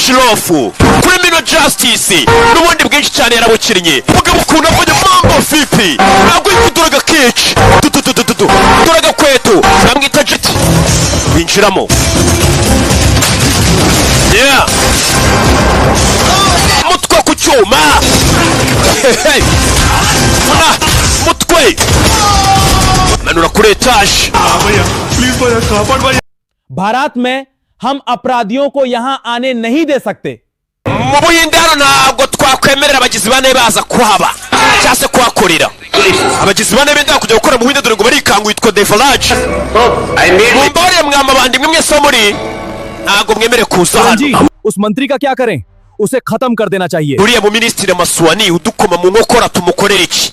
Ishirofu Criminal Justice n'ubundi bwinshi cyane yarabukinnye mugabo ukunda kujya mambo fipi ntabwo yikuduraga kici duraga kwetu namwita jeti binjiramo yeah mutwe ku cyuma mutwe manura kuri etage Bharat में हम अपराधियों को यहां आने नहीं दे सकते mu Buhinde hano ntabwo twakwemerera abagizi bane baza kuhaba cyangwa se kuhakorera abagizi bane benda kujya gukora mu Buhinde dore ngo barikanguye yitwa Devalage mumbore mwama bandi mwe mwese muri ntabwo mwemere kuza hano उस मंत्री का क्या करें उसे खत्म कर देना चाहिए uriya mu ministre Maswani udukoma mu nkokora tumukorera iki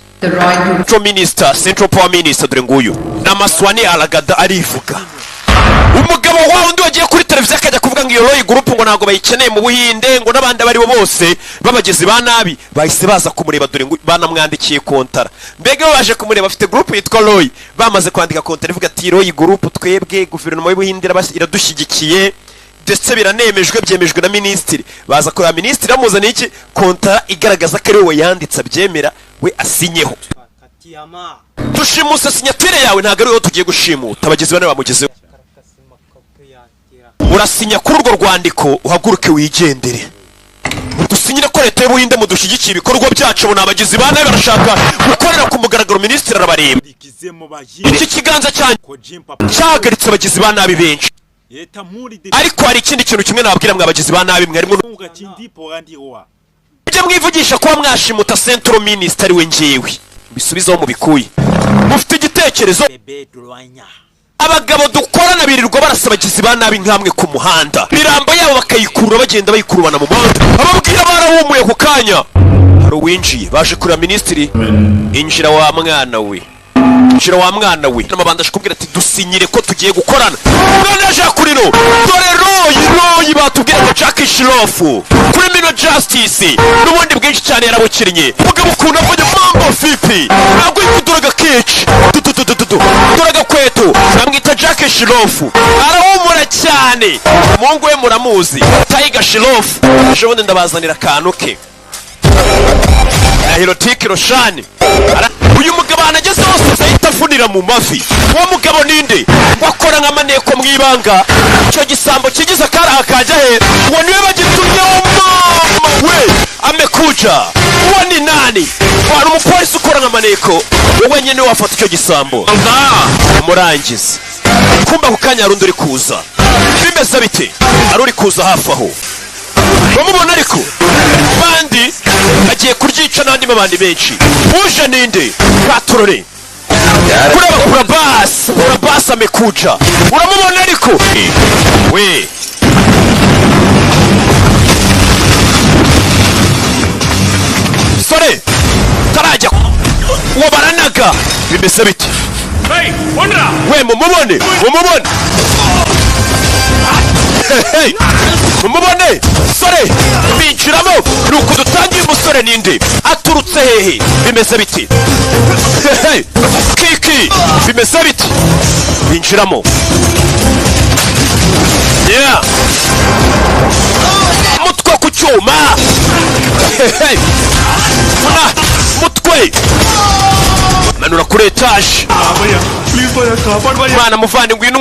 Central Power Minister dore nguyu na Maswani aragada arivuga umugabo wa undi wagiye kuri televiziyo akajya kuvuga ngo iyo royi group ngo ntago bayikeneye mu Buhinde ngo nabandi bari bo bose babagezi ba nabi bahise baza kumureba dore ngo banamwandikiye kontara mbega baje kumureba afite group yitwa royi bamaze kwandika kontara ivuga ati royi group twebwe guverinoma y'u Buhinde iradushyigikiye ndetse biranemejwe byemejwe na ministiri baza ko ya ministiri amuzaniye iki kontara igaragaza ko ari we yanditse abyemera we asinyeho dushimuse sinyatire yawe ntago ari wowe tugiye gushimuta abagizi bane bamugezeho urasinya kuri urwo rwandiko uhaguruke wigendere dusinyira ko leta y'Ubuhinde mudushigikiye ibikorwa byacu bona abagizi bane barashaka gukorera ku mugaragaro ministiri arabareba iki kiganza cyane cyahagaritse abagizi ba nabi benshi ariko hari ikindi kintu kimwe nababwira mwe abagizi ba nabi mwe arimo ujye mwivugisha kuba mwashimuta Central Minister we ngewe bisubizaho mu bikuye mufite igitekerezo abagabo dukorana birirwa barasa abagizi ba nabi nkamwe ku muhanda birambo yabo bakayikurura bagenda bayikurubana mu muhanda ababwira barahumuye ku kanya hari uwinjiye baje kurira ministiri injira wa mwana we injira wa mwana we n'amabanda ashikubwira ati dusinyire ko tugiye gukorana none aje kurino dore royi batubwira ko Jack Ishirofu Criminal Justice n'ubundi bwinshi cyane yarabukinnye mugabo ukunda kujya mambo fipi ntabwo yikuduraga kici duraga kwetu namwita Jack Ishirofu arahumura cyane umuhungu we muramuzi Tiger Ishirofu ejo bundi ndabazanira akantu ke Hirotiki Roshani uyu mugabo anageze hose ahita afunira mu mavi uwo mugabo ninde wakora nk'amaneko mwibanga icyo gisambo kigize akaraha kajya he uwo niwe bagitumyeho mama we amekuja uwo ni nani wari umupolisi ukora nk'amaneko wowe nyine wafata icyo gisambo umurangiza kumba ku kanya harundi uri kuza bimeze bite hari uri kuza hafi aho bamubona ariko bandi bagiye kuryica n'andi mabandi benshi uje ninde baturore kurabas amekuja uramubona ariko we sore tarajya uwo baranaga bimeze bite we mumubone mumubone sore binjiramo nuko dutangiye umusore ninde aturutse hehe bimeze biti kiki bimeze biti binjiramo yeah mutwe ku cyuma mutwe manura kuri etage mwana muvandi ngwino